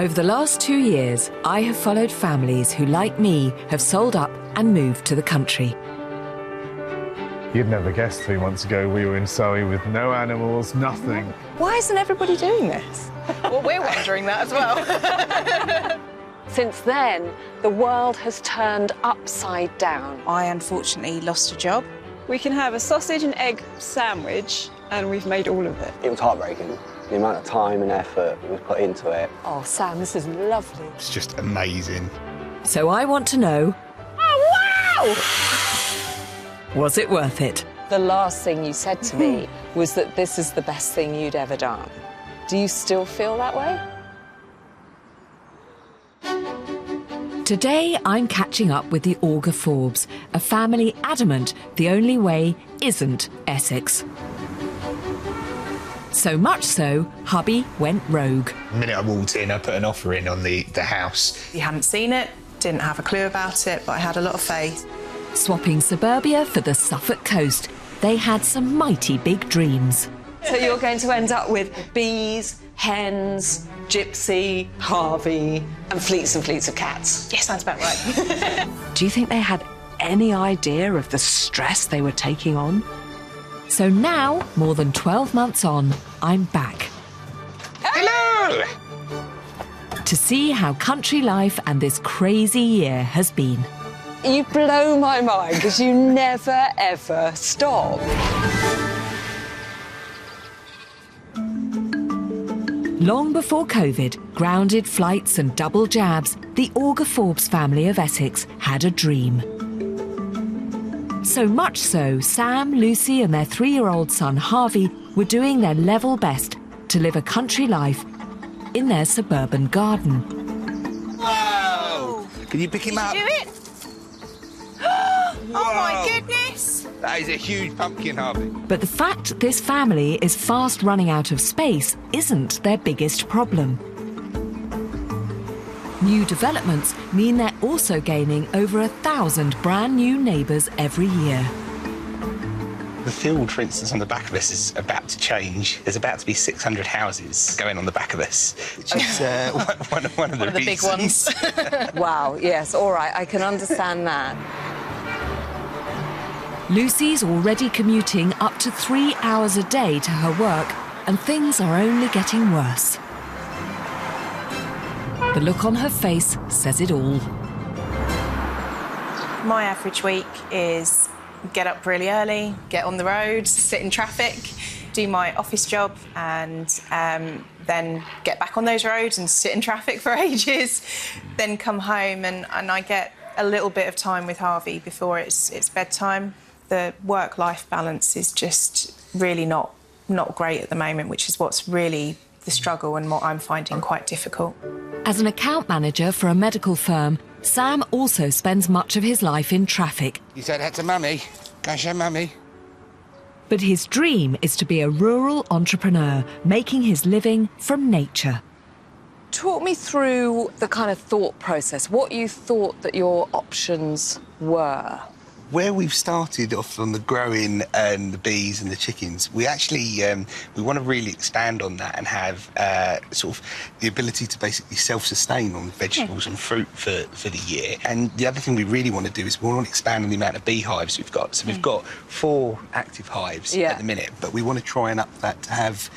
Over the last 2 years, I have followed families who, like me, have sold up and moved to the country. You'd never guess 3 months ago we were in Surrey with no animals, nothing. Why isn't everybody doing this? Well, we're wondering that as well. Since then, the world has turned upside down. I unfortunately lost a job. We can have a sausage and egg sandwich, and we've made all of it. It was heartbreaking, the amount of time and effort that was put into it. Oh, Sam, this is lovely. It's just amazing. So I want to know, Oh, wow! was it worth it? The last thing you said to me was that this is the best thing you'd ever done. Do you still feel that way? Today, I'm catching up with the Auger Forbes, a family adamant the only way isn't Essex. So much so, hubby went rogue. The minute I walked in, I put an offer in on the house. We hadn't seen it, didn't have a clue about it, but I had a lot of faith. Swapping suburbia for the Suffolk coast, they had some mighty big dreams. So you're going to end up with bees, hens, Gypsy, Harvey, and fleets of cats. Yeah, sounds about right. Do you think they had any idea of the stress they were taking on? So now, more than 12 months on, I'm back. Hello! To see how country life and this crazy year has been. You blow my mind because you never, ever stop. Long before COVID, grounded flights and double jabs, the Auger Forbes family of Essex had a dream. So much so, Sam, Lucy and their 3-year-old son Harvey were doing their level best to live a country life in their suburban garden. Whoa! Can you pick him up? Do it? Oh my goodness! That is a huge pumpkin, Harvey. But the fact this family is fast running out of space isn't their biggest problem. New developments mean they're also gaining over 1,000 brand new neighbours every year. The field, for instance, on the back of us is about to change. There's about to be 600 houses going on the back of us, which is one of the big ones. Wow, yes, all right, I can understand that. Lucy's already commuting up to 3 hours a day to her work, and things are only getting worse. The look on her face says it all. My average week is get up really early, get on the road, sit in traffic, do my office job, and then get back on those roads and sit in traffic for ages, then come home and I get a little bit of time with Harvey before it's bedtime. The work-life balance is just really not great at the moment, which is what's really the struggle and what I'm finding quite difficult. As an account manager for a medical firm, Sam also spends much of his life in traffic. You said that to Mummy. Go show Mummy. But his dream is to be a rural entrepreneur, making his living from nature. Talk me through the kind of thought process, what you thought that your options were. Where we've started off on the growing and the bees and the chickens, we actually we want to really expand on that and have sort of the ability to basically self-sustain on vegetables and fruit for the year. And the other thing we really want to do is we want to expand on the amount of beehives we've got. So we've got 4 active hives at the minute, but we want to try and up that to have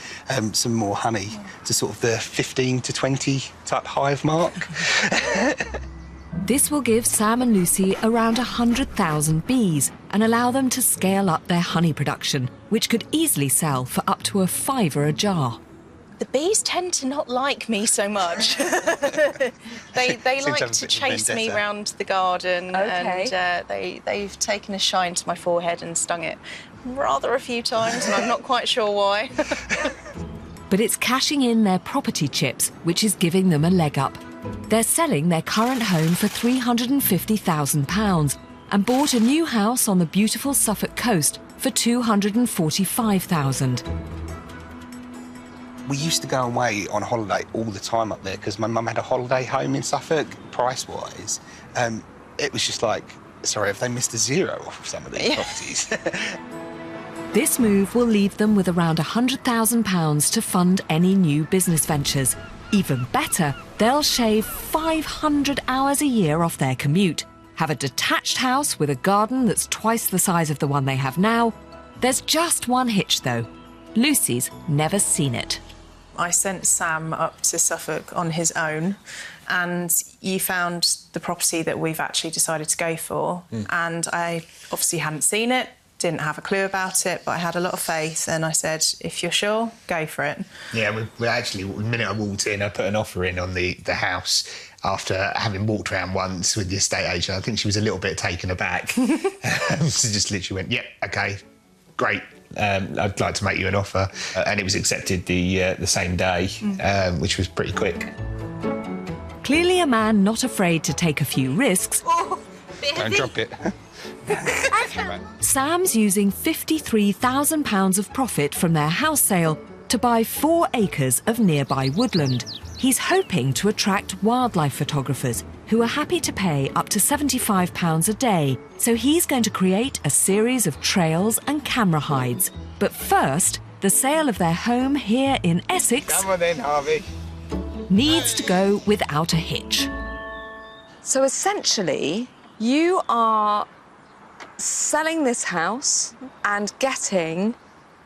some more honey to sort of the 15 to 20 type hive mark. This will give Sam and Lucy around 100,000 bees and allow them to scale up their honey production, which could easily sell for up to £5 a jar. The bees tend to not like me so much. they like to chase me round the garden, and they've taken a shine to my forehead and stung it rather a few times, and I'm not quite sure why. But it's cashing in their property chips, which is giving them a leg up. They're selling their current home for £350,000 and bought a new house on the beautiful Suffolk coast for £245,000. We used to go away on holiday all the time up there because my mum had a holiday home in Suffolk, price-wise. It was just like, sorry, have they missed a zero off of some of these properties? This move will leave them with around £100,000 to fund any new business ventures. Even better, they'll shave 500 hours a year off their commute, have a detached house with a garden that's twice the size of the one they have now. There's just one hitch, though. Lucy's never seen it. I sent Sam up to Suffolk on his own, and you found the property that we've actually decided to go for. And I obviously hadn't seen it, didn't have a clue about it, but I had a lot of faith, and I said, if you're sure, go for it. Yeah, we actually, the minute I walked in, I put an offer in on the house after having walked around once with the estate agent. I think she was a little bit taken aback. So just literally went, OK, great. I'd like to make you an offer. And it was accepted the same day, which was pretty quick. Clearly a man not afraid to take a few risks. Don't drop it. Sam's using £53,000 of profit from their house sale to buy 4 acres of nearby woodland. He's hoping to attract wildlife photographers who are happy to pay up to £75 a day. So he's going to create a series of trails and camera hides. But first, the sale of their home here in Essex Come on then, Harvey. needs to go without a hitch. So essentially, you are selling this house and getting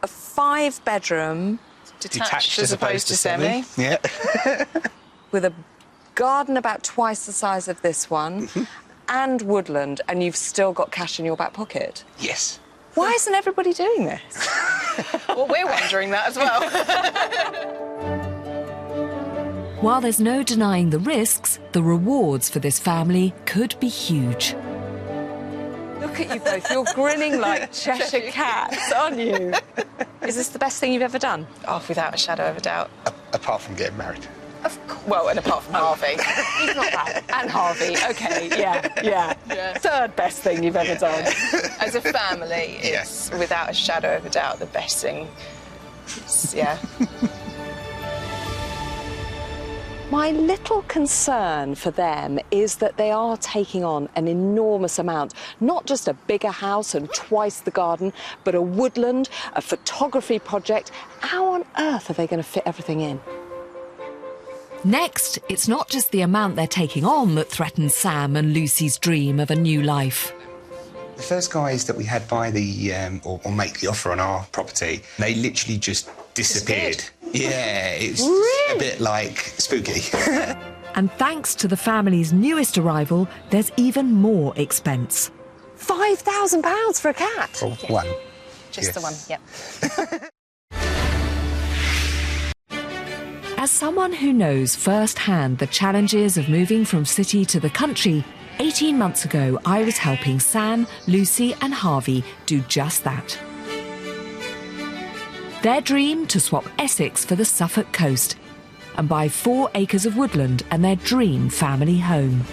a 5-bedroom Detached as opposed to semi. Yeah. with a garden about twice the size of this one and woodland, and you've still got cash in your back pocket. Yes. Why isn't everybody doing this? Well, we're wondering that as well. While there's no denying the risks, the rewards for this family could be huge. Look at you both. You're grinning like Cheshire cats, aren't you? Is this the best thing you've ever done? Oh, without a shadow of a doubt. Apart from getting married. Well, and apart from Harvey. He's not bad. And Harvey. OK, yeah. Third best thing you've ever done. As a family, it's without a shadow of a doubt the best thing. Yeah. My little concern for them is that they are taking on an enormous amount, not just a bigger house and twice the garden, but a woodland, a photography project. How on earth are they going to fit everything in? Next, it's not just the amount they're taking on that threatens Sam and Lucy's dream of a new life. The first guys that we had buy the or make the offer on our property, they literally just disappeared. Yeah, it's a bit like spooky. And thanks to the family's newest arrival, there's even more expense. £5,000 for a cat? Or one. Just the one, yep. As someone who knows firsthand the challenges of moving from city to the country, 18 months ago I was helping Sam, Lucy and Harvey do just that. Their dream to swap Essex for the Suffolk coast and buy 4 acres of woodland and their dream family home.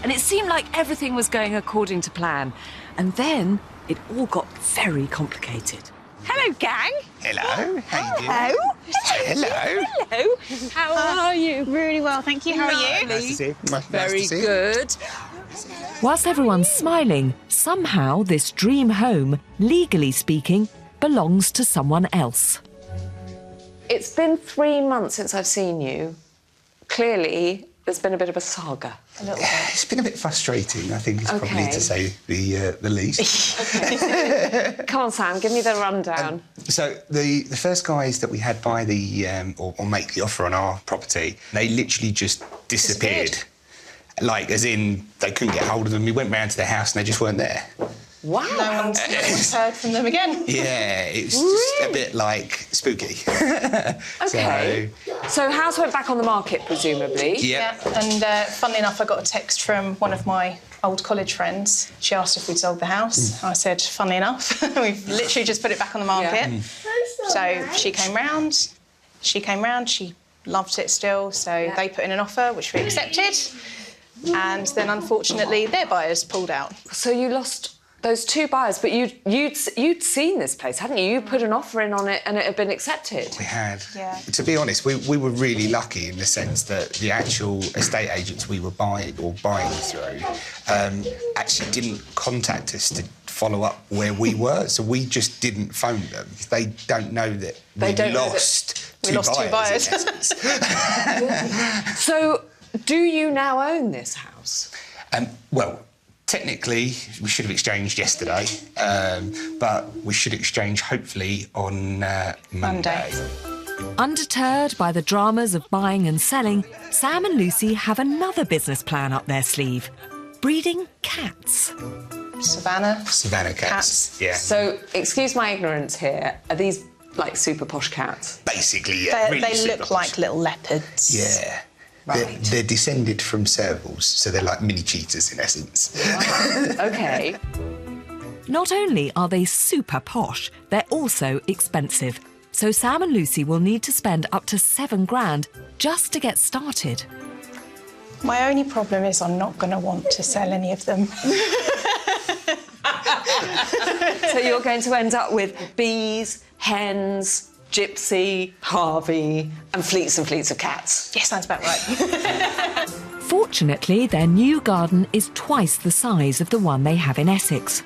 And it seemed like everything was going according to plan. And then it all got very complicated. Hello, gang. Hello. How you doing? Hello. Hello. How are you? Really well, thank you. How are you? Nice to see you. Nice Very to see you. good. Whilst everyone's smiling, somehow this dream home, legally speaking, belongs to someone else. It's been 3 months since I've seen you. Clearly, there's been a bit of a saga. A little Yeah, it's been a bit frustrating, I think, is probably Okay. to say the least. Come on, Sam, give me the rundown. So the first guys that we had buy the or make the offer on our property, they literally just disappeared. Like, as in, they couldn't get hold of them. We went round to their house and they just weren't there. Wow. No one's heard from them again. Yeah, it's just a bit like spooky. OK. So house went back on the market, presumably? Yeah. And funnily enough, I got a text from one of my old college friends. She asked if we'd sold the house. I said, funnily enough, we've literally just put it back on the market. Yeah. So she came round, she loved it still, so they put in an offer, which we accepted. And then, unfortunately, their buyers pulled out. So you lost those 2 buyers, but you'd seen this place, hadn't you? You put an offer in on it and it had been accepted. We had. Yeah. To be honest, we were really lucky in the sense that the actual estate agents we were buying through actually didn't contact us follow up where we were, so we just didn't phone them. They don't know that we lost two buyers. In essence. So, do you now own this house? Well, technically, we should have exchanged yesterday, but we should exchange hopefully on Monday. Undeterred by the dramas of buying and selling, Sam and Lucy have another business plan up their sleeve: breeding cats. Savannah cats. Yeah. So, excuse my ignorance here, are these like super posh cats? Basically, yeah. They look like little leopards. Yeah. Right. They're descended from servals, so they're like mini cheetahs in essence. OK. Not only are they super posh, they're also expensive. So Sam and Lucy will need to spend up to £7,000 just to get started. My only problem is I'm not going to want to sell any of them. So you're going to end up with bees, hens, Gypsy, Harvey, and fleets of cats. Yeah, sounds about right. Fortunately, their new garden is twice the size of the one they have in Essex.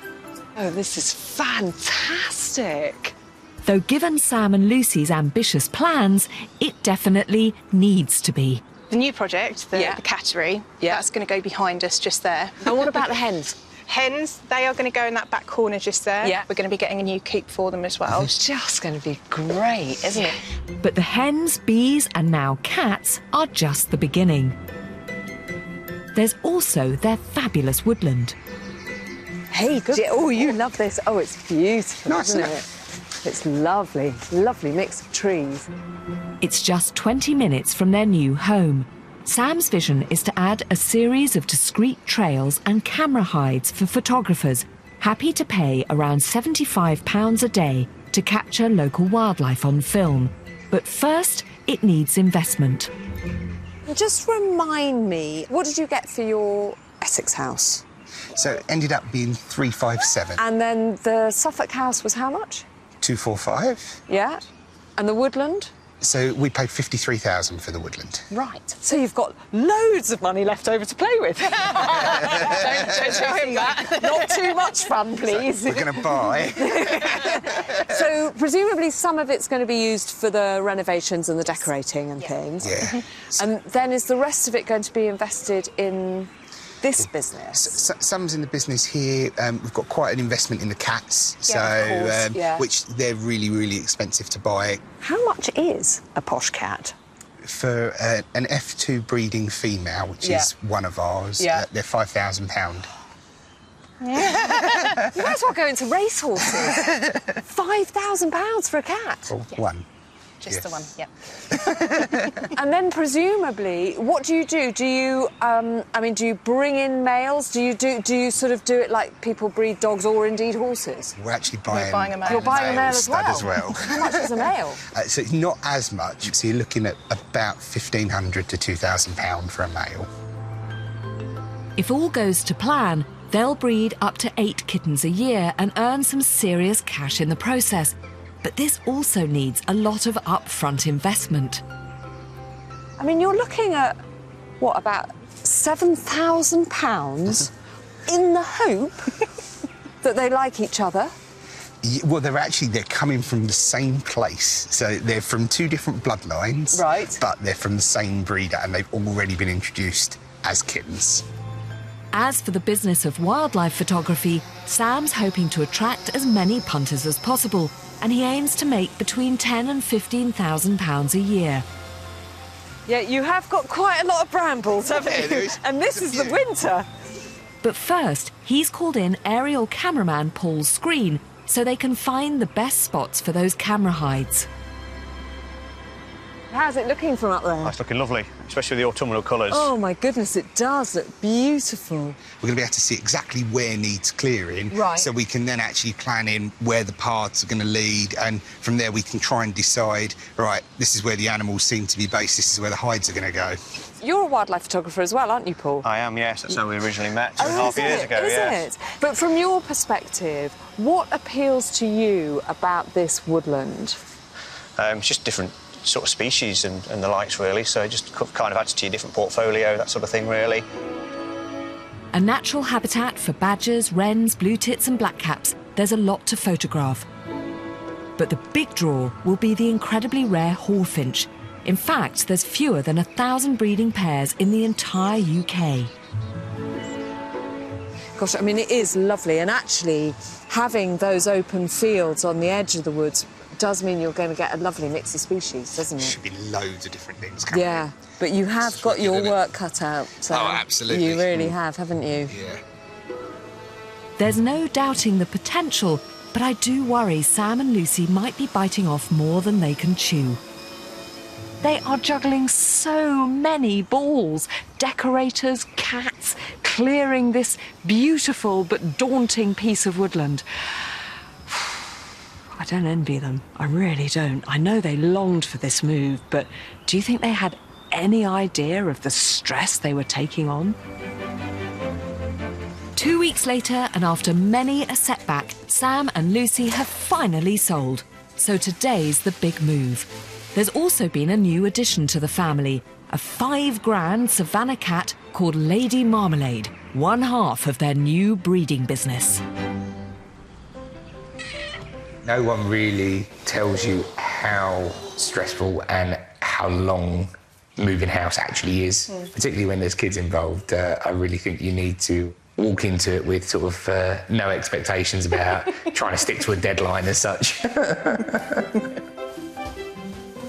Oh, this is fantastic. Though given Sam and Lucy's ambitious plans, it definitely needs to be. The new project, the cattery, that's going to go behind us just there. And what about the hens? Hens, they are going to go in that back corner just there. Yeah. We're going to be getting a new coop for them as well. It's just going to be great, isn't it? But the hens, bees, and now cats are just the beginning. There's also their fabulous woodland. Hey, oh, you love this. Oh, it's beautiful, Nice, isn't isn't it? It's lovely. Lovely mix of trees. It's just 20 minutes from their new home. Sam's vision is to add a series of discreet trails and camera hides for photographers happy to pay around £75 a day to capture local wildlife on film. But first, it needs investment. Just remind me, what did you get for your Essex house? So it ended up being 357. And then the Suffolk house was how much? 245. Yeah. And the woodland? So we paid 53,000 for the woodland. Right. So you've got loads of money left over to play with. Don't show him that. Not too much fun, please. We're going to buy. So presumably some of it's going to be used for the renovations and the decorating and things. Yeah. And then is the rest of it going to be invested in this business? Some's in the business here. We've got quite an investment in the cats, of course, which they're really, really expensive to buy. How much is a posh cat? For an F2 breeding female, which is one of ours, they're £5,000. You might as well go into racehorses. £5,000 for a cat? Or one. Just the one, yeah. And then presumably, what do you do? Do you, do you bring in males? Do you sort of do it like people breed dogs or indeed horses? We're actually buying a male. You're buying a male as stud as well. How much is a male? So it's not as much. So you're looking at about £1,500 to £2,000 for a male. If all goes to plan, they'll breed up to 8 kittens a year and earn some serious cash in the process. But this also needs a lot of upfront investment. I mean, you're looking at, what, about £7,000 in the hope that they like each other? Well, they're coming from the same place. So they're from 2 different bloodlines. Right. But they're from the same breeder and they've already been introduced as kittens. As for the business of wildlife photography, Sam's hoping to attract as many punters as possible, and he aims to make between £10,000 and £15,000 a year. Yeah, you have got quite a lot of brambles, haven't you? And this is the winter. But first, he's called in aerial cameraman Paul Screen so they can find the best spots for those camera hides. How's it looking from up there? Oh, it's looking lovely, especially with the autumnal colours. Oh, my goodness, it does look beautiful. We're going to be able to see exactly where needs clearing. Right. So we can then actually plan in where the paths are going to lead, and from there we can try and decide, right, this is where the animals seem to be based, this is where the hides are going to go. You're a wildlife photographer as well, aren't you, Paul? I am, yes. That's how we originally met 2.5 years ago, Isn't it? But from your perspective, what appeals to you about this woodland? It's just different sort of species and the likes, really, so it just kind of adds to your different portfolio, that sort of thing, really. A natural habitat for badgers, wrens, blue tits and blackcaps. There's a lot to photograph. But the big draw will be the incredibly rare hawfinch. In fact, there's fewer than 1,000 breeding pairs in the entire UK. Gosh, I mean, it is lovely. And actually, having those open fields on the edge of the woods does mean you're going to get a lovely mix of species, doesn't it? Should be loads of different things coming. Yeah, but you have got your work cut out. So oh, absolutely. You really have, haven't you? Yeah. There's no doubting the potential, but I do worry Sam and Lucy might be biting off more than they can chew. They are juggling so many balls. Decorators, cats, clearing this beautiful but daunting piece of woodland. I don't envy them. I really don't. I know they longed for this move, but do you think they had any idea of the stress they were taking on? 2 weeks later, and after many a setback, Sam and Lucy have finally sold. So today's the big move. There's also been a new addition to the family, a 5 grand Savannah cat called Lady Marmalade, one half of their new breeding business. No one really tells you how stressful and how long moving house actually is, particularly when there's kids involved. I really think you need to walk into it with sort of no expectations about trying to stick to a deadline as such.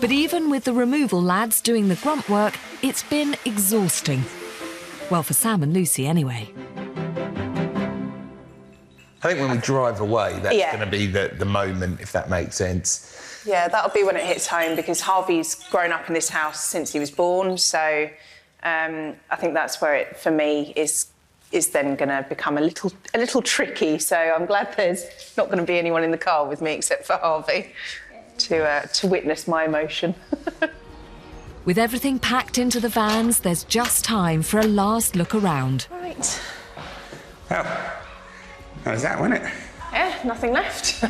But even with the removal lads doing the grunt work, it's been exhausting. Well, for Sam and Lucy anyway. I think when we drive away, that's going to be the moment, if that makes sense. Yeah, that'll be when it hits home, because Harvey's grown up in this house since he was born, so I think that's where it, for me, is then going to become a little tricky. So I'm glad there's not going to be anyone in the car with me except for Harvey to witness my emotion. With everything packed into the vans, there's just time for a last look around. Right. Well, that was that, wasn't it? Yeah, nothing left.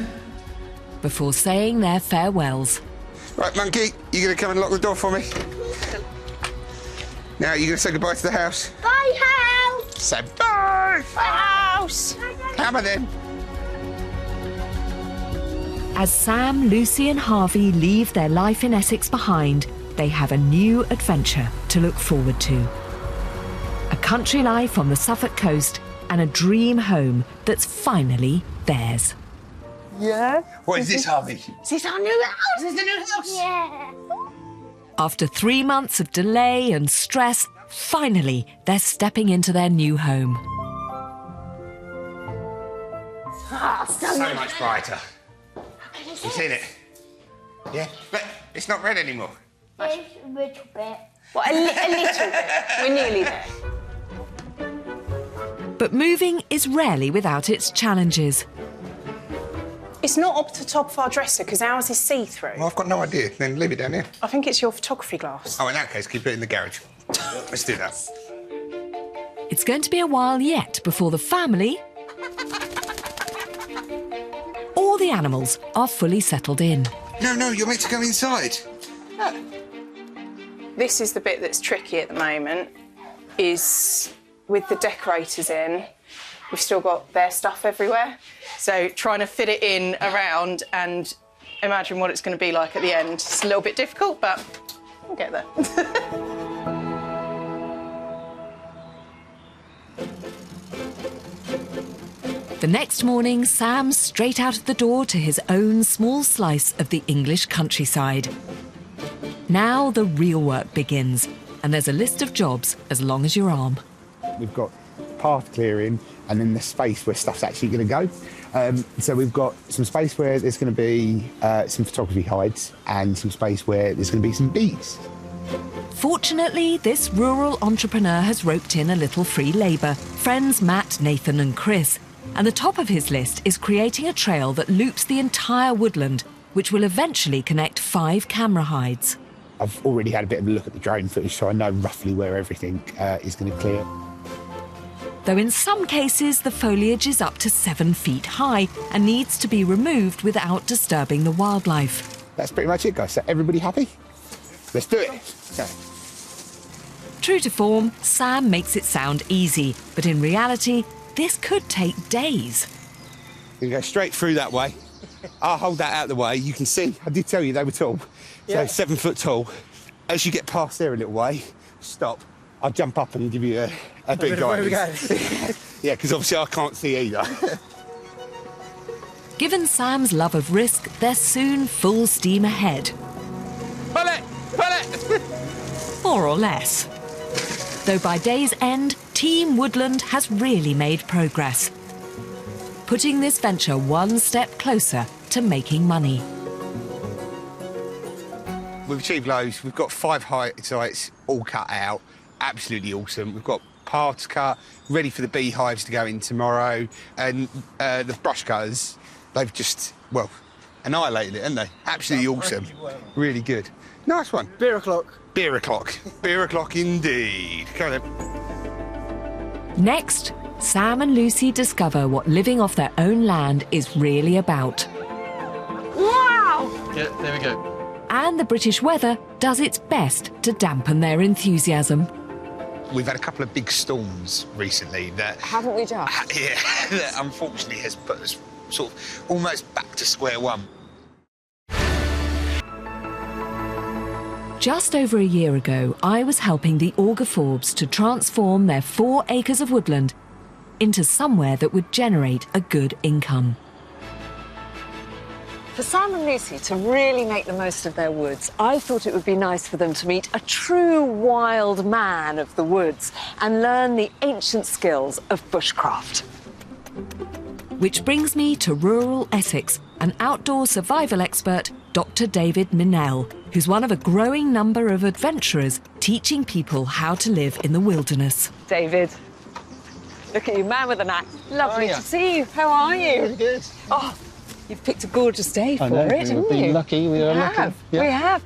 Before saying their farewells. Right, Monkey, you going to come and lock the door for me? Now, you going to say goodbye to the house? Bye, house! Say bye! Bye, house! Come on, then. As Sam, Lucy and Harvey leave their life in Essex behind, they have a new adventure to look forward to. A country life on the Suffolk coast and a dream home that's finally theirs. Yeah? What is this, Harvey? Is this our new house? Is this the new house? Yeah. After 3 months of delay and stress, finally they're stepping into their new home. Oh, So much brighter. You seen it? Yeah, but it's not red anymore. It's a little bit. Well, a little bit. We're nearly there. But moving is rarely without its challenges. It's not up to the top of our dresser because ours is see-through. Well, I've got no idea. Then leave it down here. I think it's your photography glass. Oh, in that case, keep it in the garage. Let's do that. It's going to be a while yet before the family or the animals are fully settled in. No, you're meant to go inside. This is the bit that's tricky at the moment, is with the decorators in, we've still got their stuff everywhere. So trying to fit it in around and imagine what it's going to be like at the end. It's a little bit difficult, but we'll get there. The next morning, Sam's straight out of the door to his own small slice of the English countryside. Now the real work begins, and there's a list of jobs as long as your arm. We've got path clearing and then the space where stuff's actually going to go. So we've got some space where there's going to be some photography hides and some space where there's going to be some bees. Fortunately, this rural entrepreneur has roped in a little free labour, friends Matt, Nathan and Chris. And the top of his list is creating a trail that loops the entire woodland, which will eventually connect 5 camera hides. I've already had a bit of a look at the drone footage, so I know roughly where everything is going to clear. Though in some cases the foliage is up to 7 feet high and needs to be removed without disturbing the wildlife. That's pretty much it, guys. So everybody happy? Let's do it. True to form, Sam makes it sound easy, but in reality, this could take days. You go straight through that way. I'll hold that out of the way. You can see, I did tell you they were tall. So 7 foot tall. As you get past there a little way, stop. I'll jump up and give you a bit of guidance. Yeah, because obviously I can't see either. Given Sam's love of risk, they're soon full steam ahead. Pull it! Pull it! More or less. Though by day's end, Team Woodland has really made progress, putting this venture one step closer to making money. We've achieved loads. We've got 5 sites all cut out. Absolutely awesome. We've got paths cut, ready for the beehives to go in tomorrow. And the brush cutters, they've just, well, annihilated it, haven't they? Absolutely awesome. Really good. Nice one. Beer o'clock. Beer o'clock. Beer o'clock indeed. Come on then. Next, Sam and Lucy discover what living off their own land is really about. Wow! Yeah, there we go. And the British weather does its best to dampen their enthusiasm. We've had a couple of big storms recently that... Haven't we just? Yeah, that unfortunately has put us sort of almost back to square one. Just over a year ago, I was helping the Auger Forbes to transform their 4 acres of woodland into somewhere that would generate a good income. For Sam and Lucy to really make the most of their woods, I thought it would be nice for them to meet a true wild man of the woods and learn the ancient skills of bushcraft. Which brings me to rural Essex, an outdoor survival expert, Dr. David Minnell, who's one of a growing number of adventurers teaching people how to live in the wilderness. David, look at you, man with an axe. Lovely to see you. How are you? Very good. Oh, you've picked a gorgeous day for it, haven't you? We've been lucky. We are lucky. Yeah. We have.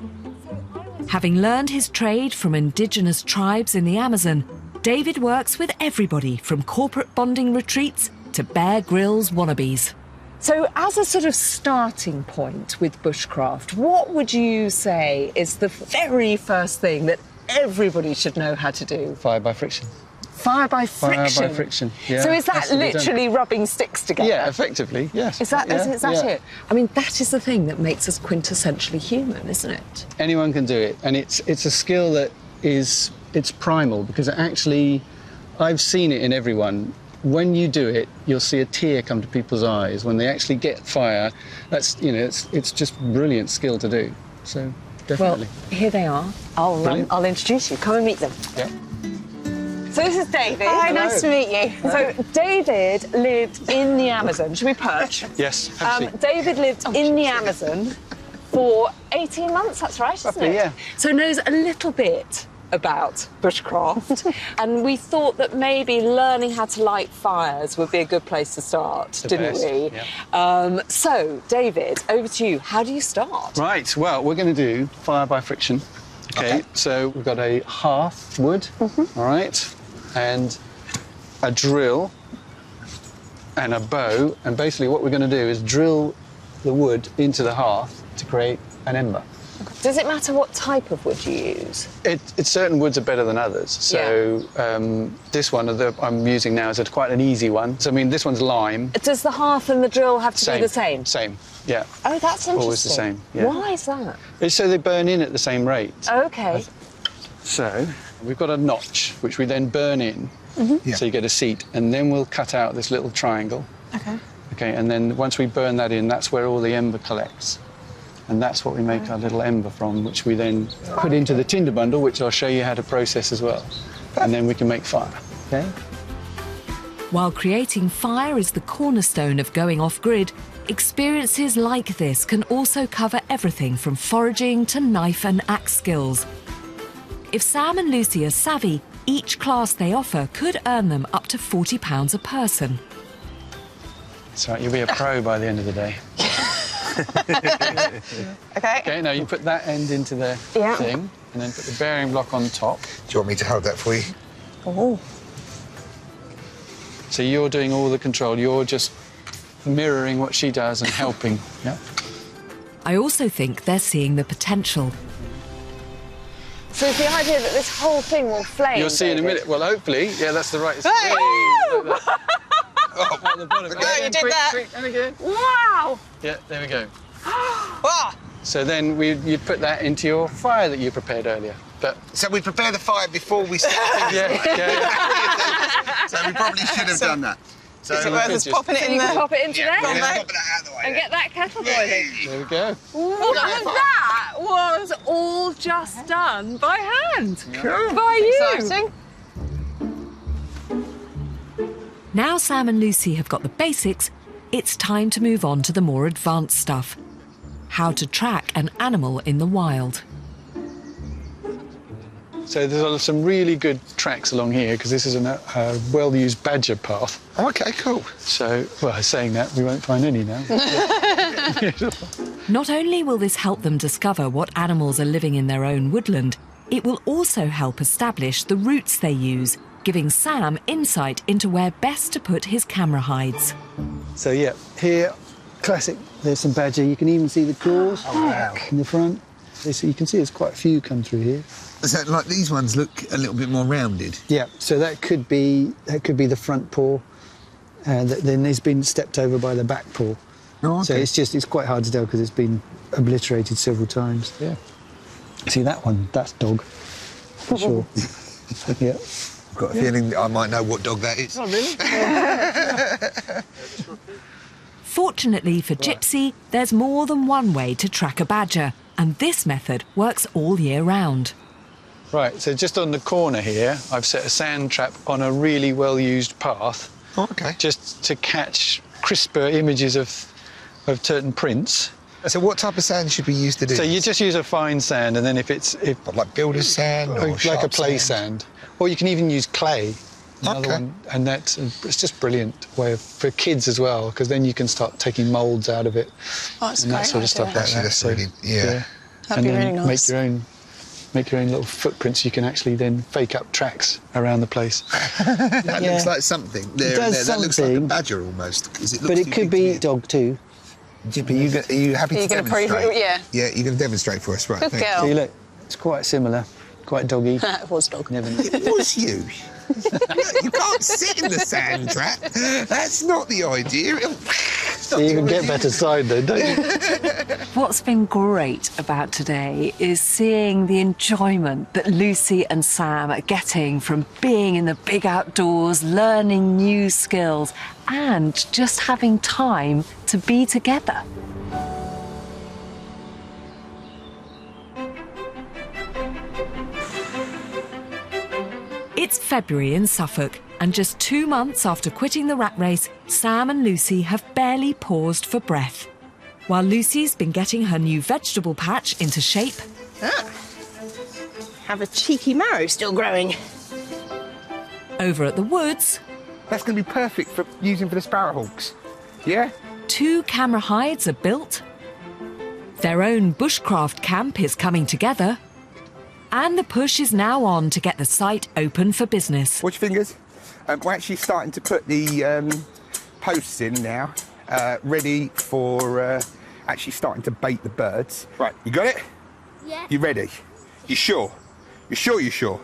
Having learned his trade from indigenous tribes in the Amazon, David works with everybody from corporate bonding retreats to Bear Grylls wannabes. So as a sort of starting point with bushcraft, what would you say is the very first thing that everybody should know how to do? Fire by friction. Fire by friction? Fire by friction, yeah. So is that literally rubbing sticks together? Yeah, effectively, yes. Is that, yeah, is that it? I mean, that is the thing that makes us quintessentially human, isn't it? Anyone can do it, and it's a skill that it's primal, because actually, I've seen it in everyone. When you do it, you'll see a tear come to people's eyes when they actually get fire. That's, you know, it's just brilliant skill to do. So definitely. Well, here they are. I'll introduce you. Come and meet them. Yeah. So this is David. Hi, nice to meet you. So David lived in the Amazon. Should we perch? Yes, absolutely. David lived in the Amazon for 18 months. That's right, isn't it? Yeah. So knows a little bit about bushcraft, and we thought that maybe learning how to light fires would be a good place to start, didn't we? Yeah. So, David, over to you. How do you start? Right, well, we're going to do fire by friction. Okay, so we've got a hearth wood, all right, and a drill and a bow, and basically what we're going to do is drill the wood into the hearth to create an ember. Does it matter what type of wood you use? Certain woods are better than others. So this one I'm using now is quite an easy one. So I mean, this one's lime. Does the hearth and the drill have to be the same? Same, yeah. Oh, that's interesting. Always the same. Yeah. Why is that? It's so they burn in at the same rate. Okay. So we've got a notch which we then burn in. So you get a seat, and then we'll cut out this little triangle. Okay. Okay, and then once we burn that in, that's where all the ember collects. And that's what we make our little ember from, which we then put into the tinder bundle, which I'll show you how to process as well. And then we can make fire, okay? While creating fire is the cornerstone of going off-grid, experiences like this can also cover everything from foraging to knife and axe skills. If Sam and Lucy are savvy, each class they offer could earn them up to £40 a person. That's right, you'll be a pro by the end of the day. Okay. Okay, now you put that end into the thing, and then put the bearing block on top. Do you want me to hold that for you? Oh. So you're doing all the control, you're just mirroring what she does and helping. Yeah. I also think they're seeing the potential. So it's the idea that this whole thing will flame. You'll see in a minute. Well, hopefully. Yeah, that's the right. Hey! Like that. At the bottom. You did that. Quick, and again. Wow! Yeah, there we go. So then you'd put that into your fire that you prepared earlier. But So we prepare the fire before we start. yeah. So we probably should have done that. So Is it worth us popping it in there? Pop it into there? Pop that out of the way. And get that kettle boiling. There we go. That was all just done by hand. Cool. By you. Exciting. Now Sam and Lucy have got the basics, it's time to move on to the more advanced stuff. How to track an animal in the wild. So there's some really good tracks along here because this is a well-used badger path. Oh, OK, cool. So, well, saying that, we won't find any now. Not only will this help them discover what animals are living in their own woodland, it will also help establish the routes they use, giving Sam insight into where best to put his camera hides. So, yeah, here, classic, there's some badger. You can even see the claws in the front. So you can see there's quite a few come through here. So, like, these ones look a little bit more rounded. Yeah, so that could be the front paw, then it's been stepped over by the back paw. Oh, okay. So it's quite hard to tell because it's been obliterated several times. Yeah. See that one? That's dog, for sure. Yeah. I've got a feeling that I might know what dog that is. Oh, really? Fortunately for Gypsy, there's more than one way to track a badger, and this method works all year round. Right, so just on the corner here, I've set a sand trap on a really well-used path. Oh, OK. Just to catch crisper images of certain prints. So what type of sand should we use to do So this? you just use a fine sand, and then if like builder's sand or like a play sand. Or you can even use clay. Another one, and it's just brilliant way for kids as well, because then you can start taking moulds out of it That's and that sort of stuff. Actually, that's brilliant. Yeah. That'd be really nice. Make your own little footprints. You can actually then fake up tracks around the place. That looks like something. It does That looks like a badger almost. But it could be dog too. Gypsy, are you happy to demonstrate? Yeah. Yeah, you're going to demonstrate for us, right? Good girl. See, look, it's quite similar, quite doggy. It was dog. Never know. It was you. You can't sit in the sand trap. That's not the idea. You can get better side though, don't you? What's been great about today is seeing the enjoyment that Lucy and Sam are getting from being in the big outdoors, learning new skills, and just having time to be together. It's February in Suffolk, and just 2 months after quitting the rat race, Sam and Lucy have barely paused for breath. While Lucy's been getting her new vegetable patch into shape, Have a cheeky marrow still growing. over at the woods, That's going to be perfect for using for the sparrowhawks. Yeah? 2 camera hides are built, their own bushcraft camp is coming together, and the push is now on to get the site open for business. Watch your fingers. We're actually starting to put the posts in now, ready for actually starting to bait the birds. Right, you got it? Yeah. You ready? You sure? You sure you're sure?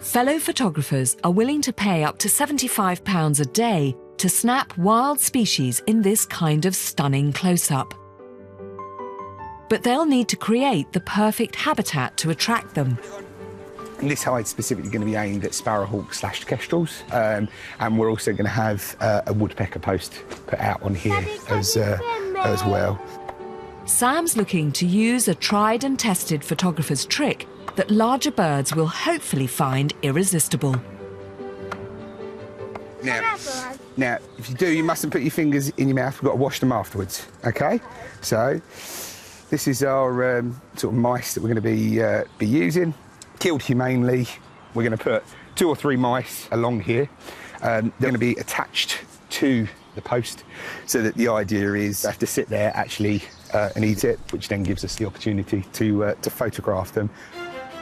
Fellow photographers are willing to pay up to £75 a day to snap wild species in this kind of stunning close-up. But they'll need to create the perfect habitat to attract them. And this hide's specifically going to be aimed at sparrowhawks/kestrels, and we're also going to have a woodpecker post put out on here as well. Sam's looking to use a tried and tested photographer's trick that larger birds will hopefully find irresistible. Now, if you do, you mustn't put your fingers in your mouth. We've got to wash them afterwards, OK? So, this is our sort of mice that we're going to be using. Killed humanely. We're going to put 2 or 3 mice along here. They're going to be attached to the post, so that the idea is they have to sit there actually and eat it, which then gives us the opportunity to photograph them.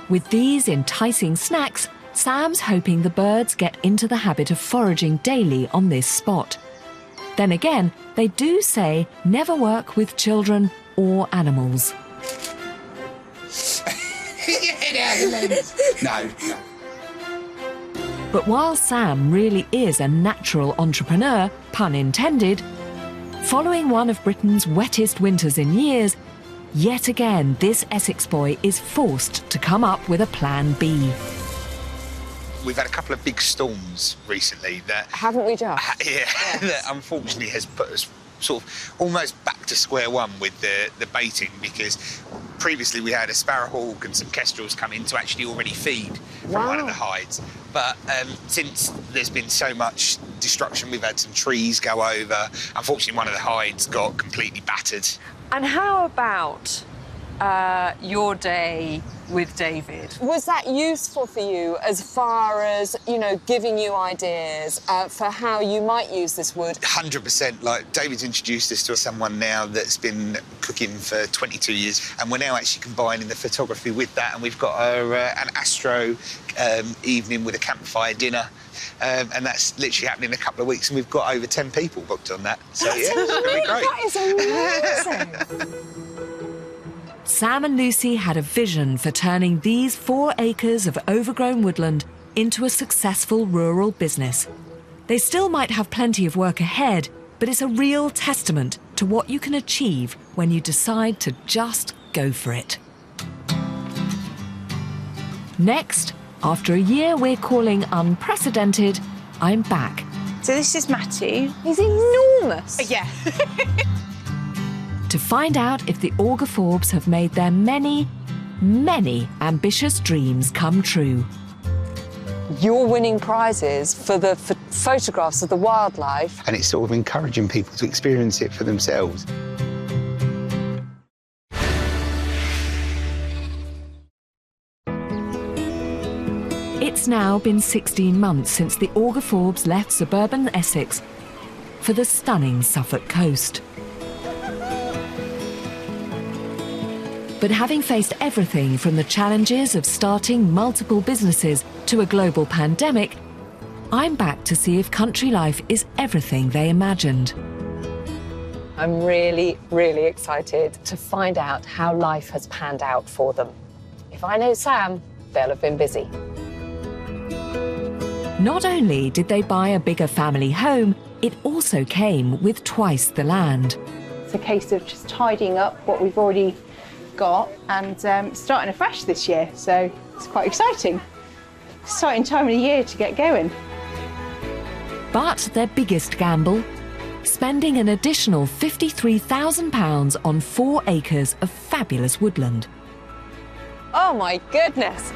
With these enticing snacks, Sam's hoping the birds get into the habit of foraging daily on this spot. Then again, they do say never work with children or animals. Get your head out of the lens. No. But while Sam really is a natural entrepreneur, pun intended, following one of Britain's wettest winters in years, yet again this Essex boy is forced to come up with a plan B. We've had a couple of big storms recently that... Haven't we just? Yeah, that unfortunately has put us sort of almost back to square one with the baiting, because previously we had a sparrowhawk and some kestrels come in to actually already feed from one of the hides. But since there's been so much destruction, we've had some trees go over. Unfortunately, one of the hides got completely battered. And how about your day with David? Was that useful for you as far as, you know, giving you ideas for how you might use this wood? 100%. Like, David's introduced us to someone now that's been cooking for 22 years, and we're now actually combining the photography with that, and we've got an astro evening with a campfire dinner. And that's literally happening in a couple of weeks, and we've got over 10 people booked on that. So, yeah, it's going to be great. That is amazing. Sam and Lucy had a vision for turning these 4 acres of overgrown woodland into a successful rural business. They still might have plenty of work ahead, but it's a real testament to what you can achieve when you decide to just go for it. Next, after a year we're calling unprecedented, I'm back. So this is Matthew. He's enormous. Yeah. To find out if the Auger-Forbes have made their many, many ambitious dreams come true. You're winning prizes for the photographs of the wildlife. And it's sort of encouraging people to experience it for themselves. It's now been 16 months since the Auger-Forbes left suburban Essex for the stunning Suffolk coast. But having faced everything from the challenges of starting multiple businesses to a global pandemic, I'm back to see if country life is everything they imagined. I'm really, really excited to find out how life has panned out for them. If I know Sam, they'll have been busy. Not only did they buy a bigger family home, it also came with twice the land. It's a case of just tidying up what we've already got and starting afresh this year, so it's quite exciting. Exciting time of the year to get going. But their biggest gamble? Spending an additional £53,000 on 4 acres of fabulous woodland. Oh my goodness!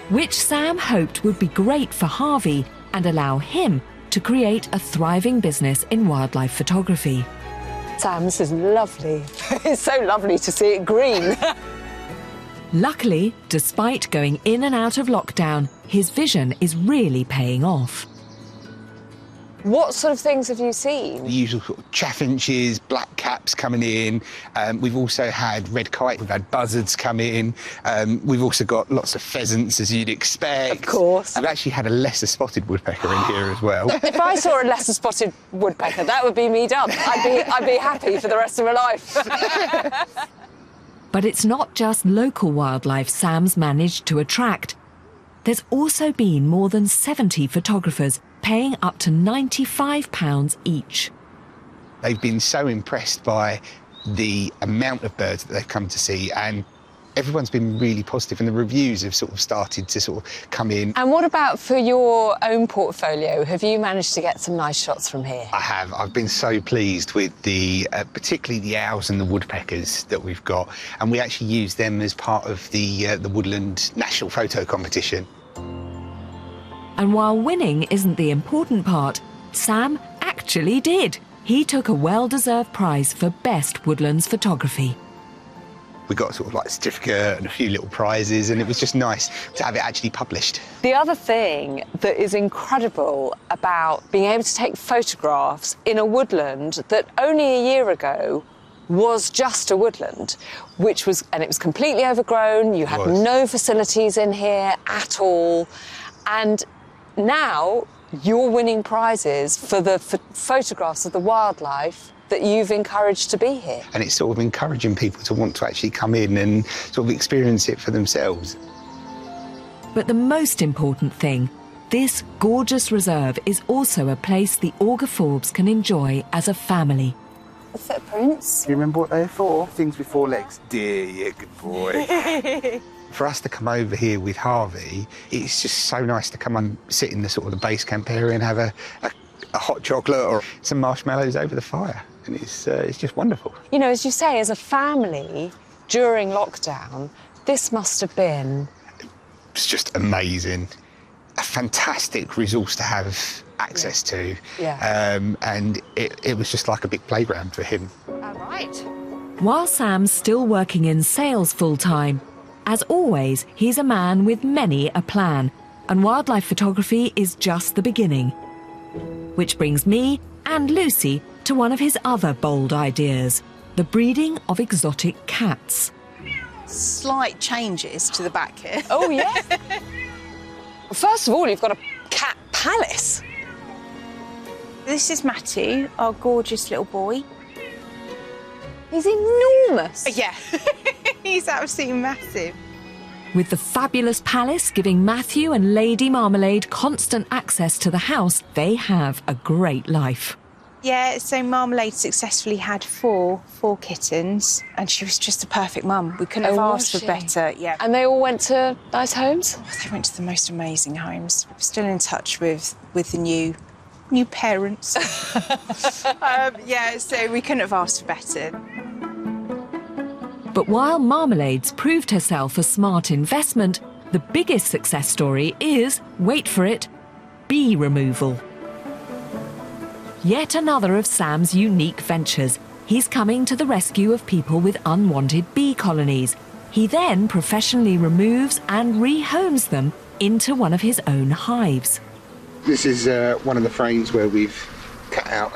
Which Sam hoped would be great for Harvey and allow him to create a thriving business in wildlife photography. Sam, this is lovely. It's so lovely to see it green. Luckily, despite going in and out of lockdown, his vision is really paying off. What sort of things have you seen? The usual sort of chaffinches, black caps coming in. We've also had red kite, we've had buzzards come in. We've also got lots of pheasants, as you'd expect. Of course. I've actually had a lesser spotted woodpecker in here as well. If I saw a lesser spotted woodpecker, that would be me done. I'd be happy for the rest of my life. But it's not just local wildlife Sam's managed to attract. There's also been more than 70 photographers paying up to £95 each. They've been so impressed by the amount of birds that they've come to see, and everyone's been really positive, and the reviews have sort of started to sort of come in. And what about for your own portfolio? Have you managed to get some nice shots from here? I have. I've been so pleased with the, particularly the owls and the woodpeckers that we've got, and we actually use them as part of the Woodland National Photo Competition. And while winning isn't the important part, Sam actually did. He took a well-deserved prize for Best Woodlands Photography. We got sort of like a certificate and a few little prizes, and it was just nice to have it actually published. The other thing that is incredible about being able to take photographs in a woodland that only a year ago was just a woodland, and it was completely overgrown, you had no facilities in here at all, and now you're winning prizes for the photographs of the wildlife that you've encouraged to be here. And it's sort of encouraging people to want to actually come in and sort of experience it for themselves. But the most important thing, this gorgeous reserve is also a place the Auger Forbes can enjoy as a family. The footprints. Do you remember what they're for? Things with 4 legs. Dear, yeah, good boy. For us to come over here with Harvey, it's just so nice to come and sit in the sort of the base camp area and have a hot chocolate or some marshmallows over the fire. And it's just wonderful. You know, as you say, as a family, during lockdown, this must have been... It's just amazing. A fantastic resource to have access to. Yeah. And it was just like a big playground for him. All right. While Sam's still working in sales full-time, as always, he's a man with many a plan, and wildlife photography is just the beginning. Which brings me and Lucy to one of his other bold ideas, the breeding of exotic cats. Slight changes to the back here. Oh, yeah? First of all, you've got a cat palace. This is Matthew, our gorgeous little boy. He's enormous. Yeah, he's absolutely massive. With the fabulous palace giving Matthew and Lady Marmalade constant access to the house, they have a great life. Yeah, so Marmalade successfully had four kittens, and she was just a perfect mum. We couldn't have asked for better. Yeah. And they all went to nice homes? Oh, they went to the most amazing homes. We're still in touch with the new parents. Yeah, so we couldn't have asked for better. But while Marmalade's proved herself a smart investment, the biggest success story is, wait for it, bee removal. Yet another of Sam's unique ventures. He's coming to the rescue of people with unwanted bee colonies. He then professionally removes and rehomes them into one of his own hives. This is one of the frames where we've cut out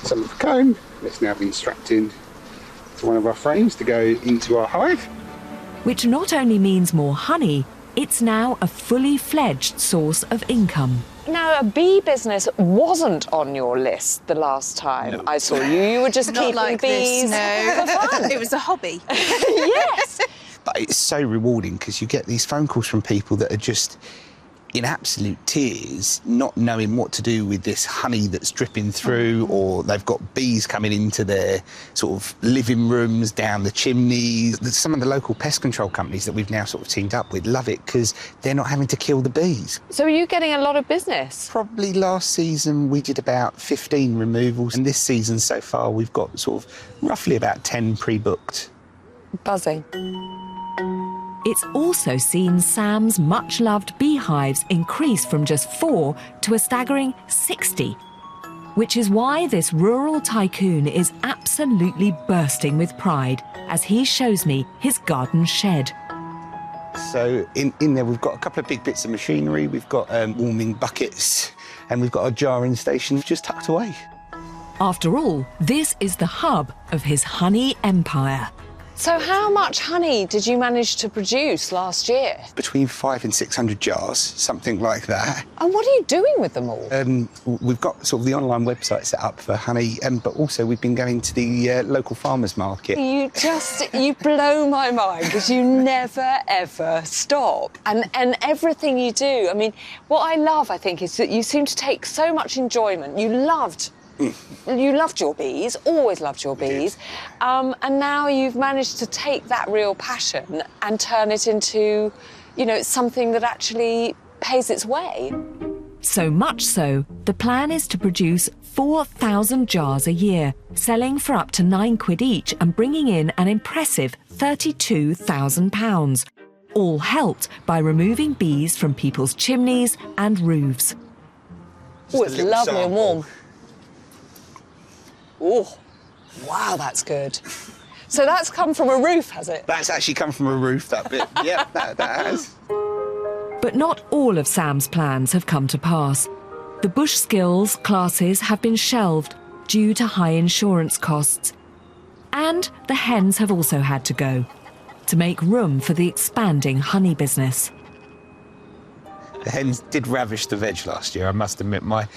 some of the comb. It's now been strapped in to one of our frames to go into our hive. Which not only means more honey, it's now a fully fledged source of income. Now, a bee business wasn't on your list the last time I saw you. You were just keeping like bees this, no. for fun. It was a hobby. Yes. But it's so rewarding because you get these phone calls from people that are just in absolute tears, not knowing what to do with this honey that's dripping through, or they've got bees coming into their sort of living rooms, down the chimneys. Some of the local pest control companies that we've now sort of teamed up with love it because they're not having to kill the bees. So are you getting a lot of business? Probably last season we did about 15 removals, and this season so far we've got sort of roughly about 10 pre-booked. Buzzing. It's also seen Sam's much-loved beehives increase from just 4 to a staggering 60, which is why this rural tycoon is absolutely bursting with pride as he shows me his garden shed. So in there we've got a couple of big bits of machinery, we've got warming buckets, and we've got a jarring station just tucked away. After all, this is the hub of his honey empire. So how much honey did you manage to produce last year? Between 500 and 600 jars, something like that. And what are you doing with them all? We've got sort of the online website set up for honey, but also we've been going to the local farmers market. You blow my mind because you never, ever stop. And everything you do, I mean, what I love, I think, is that you seem to take so much enjoyment. You loved your bees, always loved your bees, and now you've managed to take that real passion and turn it into, something that actually pays its way. So much so, the plan is to produce 4,000 jars a year, selling for up to £9 each and bringing in an impressive £32,000, all helped by removing bees from people's chimneys and roofs. Oh, it's lovely and warm. Oh, wow, that's good. So that's come from a roof, has it? That's actually come from a roof, that bit. Yep, that has. But not all of Sam's plans have come to pass. The bush skills classes have been shelved due to high insurance costs. And the hens have also had to go, to make room for the expanding honey business. The hens did ravish the veg last year, I must admit. My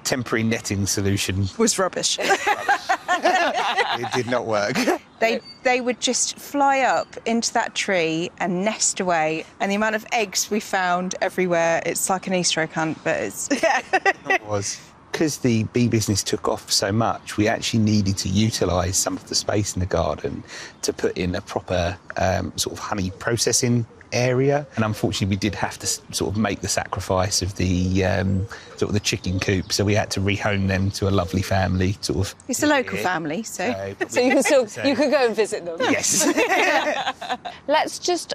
temporary netting solution Was rubbish. it did not work. They would just fly up into that tree and nest away, and the amount of eggs we found everywhere, it's like an Easter egg hunt, but it's... It was. Because the bee business took off so much, we actually needed to utilise some of the space in the garden to put in a proper sort of honey processing area. And unfortunately, we did have to sort of make the sacrifice of the sort of the chicken coop. So we had to rehome them to a lovely family, sort of. It's a local family, so you can still you could go and visit them. Yes. Let's just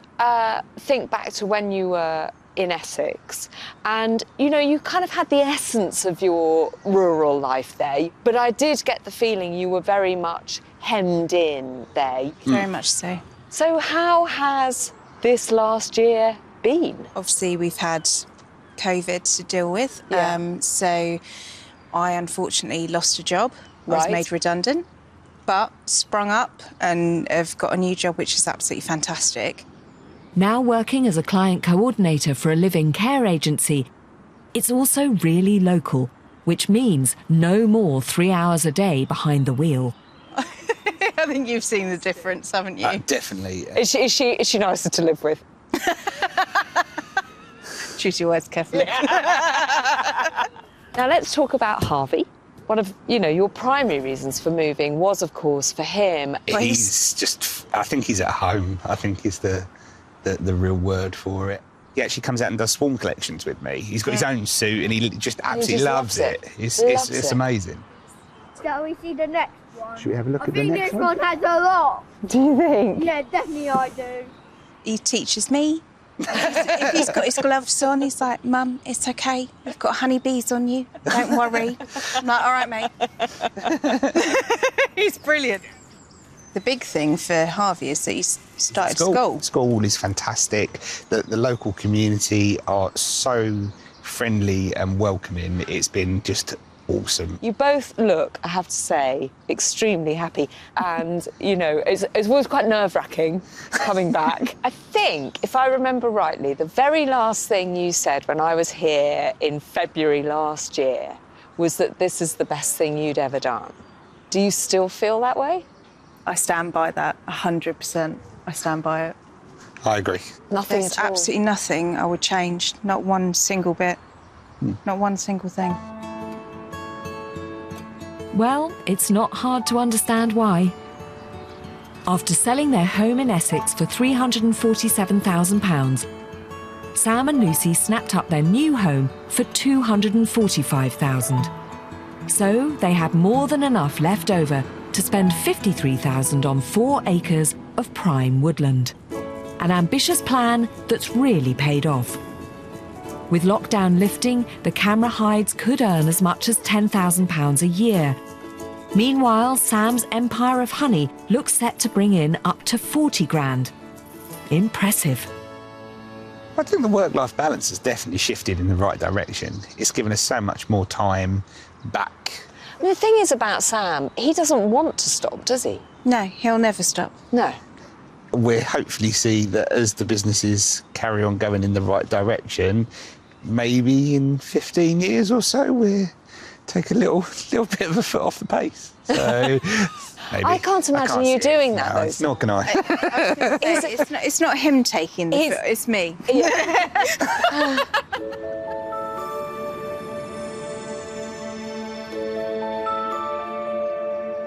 think back to when you were in Essex, and you kind of had the essence of your rural life there, but I did get the feeling you were very much hemmed in there. Very much so. So how has this last year been? Obviously, we've had COVID to deal with, so I unfortunately lost a job. I was made redundant, but sprung up and have got a new job, which is absolutely fantastic. Now working as a client coordinator for a living care agency, it's also really local, which means no more 3 hours a day behind the wheel. I think you've seen the difference, haven't you? Definitely. Is she nicer to live with? Choose your words carefully. Now let's talk about Harvey. One of your primary reasons for moving was, of course, for him. He's just. I think he's at home. I think is the real word for it. He actually comes out and does swarm collections with me. He's got his own suit and he just absolutely loves it. It's amazing. Shall we see the next one? Should we have a look at the next one? I think this one has a lot. Do you think? Yeah, definitely I do. He teaches me. If he's got his gloves on, he's like, Mum, it's okay. You've got honeybees on you. Don't worry. I'm like, all right, mate. He's brilliant. The big thing for Harvey is that he's started school. School is fantastic. The local community are so friendly and welcoming. It's been just awesome. You both look, I have to say, extremely happy. And, it was quite nerve-wracking coming back. I think, if I remember rightly, the very last thing you said when I was here in February last year was that this is the best thing you'd ever done. Do you still feel that way? I stand by that, 100%. I stand by it. I agree. Nothing There's at all? absolutely nothing I would change. Not one single bit. Not one single thing. Well, it's not hard to understand why. After selling their home in Essex for £347,000, Sam and Lucy snapped up their new home for £245,000. So they had more than enough left over to spend £53,000 on 4 acres of prime woodland. An ambitious plan that's really paid off. With lockdown lifting, the camera hides could earn as much as £10,000 a year. Meanwhile, Sam's empire of honey looks set to bring in up to 40 grand. Impressive. I think the work-life balance has definitely shifted in the right direction. It's given us so much more time back. The thing is about Sam, he doesn't want to stop, does he? No, he'll never stop. No. We'll hopefully see that as the businesses carry on going in the right direction, maybe in 15 years or so, we'll take a little bit of a foot off the pace. So maybe. I can't imagine you doing that, no, though. it's not going to. It's not him taking the foot, it's me.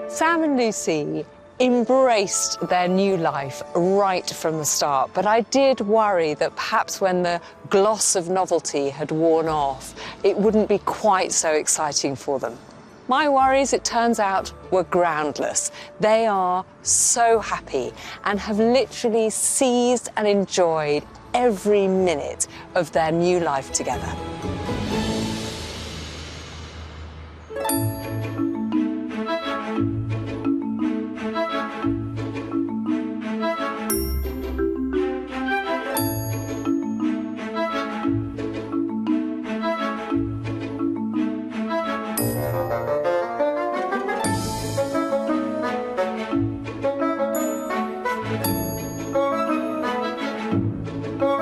Sam and Lucy embraced their new life right from the start, but I did worry that perhaps when the gloss of novelty had worn off, it wouldn't be quite so exciting for them. My worries, it turns out, were groundless. They are so happy and have literally seized and enjoyed every minute of their new life together.